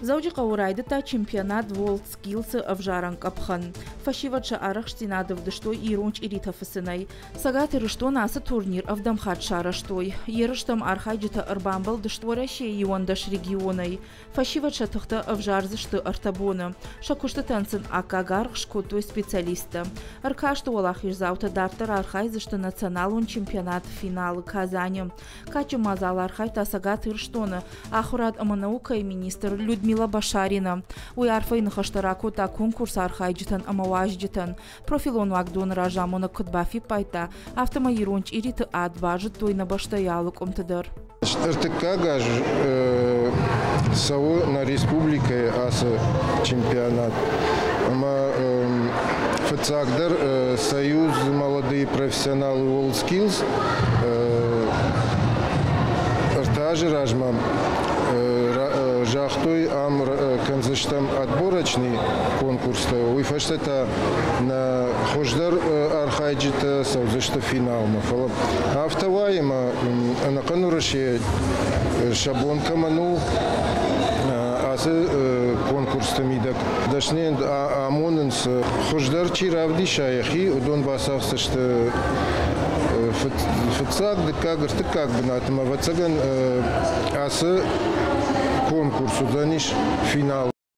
Зауджи қаурайды чемпионат World Skills авжаран капхан. Фашивача арахштинадов дыштой ирунч иритафысынай. Сагат ирышто насы турнир авдамхат шараштой. Ерыштам архайджита арбамбал дышторяще иондаш регионай. Фашивача тахта авжарзышты артабона. Шакушта танцин акагар шкотой специалиста. Аркашта олахиш заута дартар архайзышты националун чемпионат финалы Казани. Качу мазал архайта сагат ирыштона. Ахурат аманаука и министр Людмила Башарина. Уярфай нахаштараку та конкурс архайджитан амаважджитан. Профилон вагдон ражамона кутбафи пайта. Автомайрунч ириты адважит той на баштаялык омтадар. РТК сау на республике аса чемпионат. ФЦАГДАР союз молодые профессионалы WorldSkills. РТАЖи ражмам. Жахтой ам конзаштам отборочный конкурс. Уйфаштата на хождар архайджита саузашта финал. Автоваема на канураше шаблон каману асы конкурстами дак. Дашнен амоненс хождар чиравди шаяхи удон басавсашта ФЦАГ декагрты как бы на этом авацаган асы конкурсу даниш финал.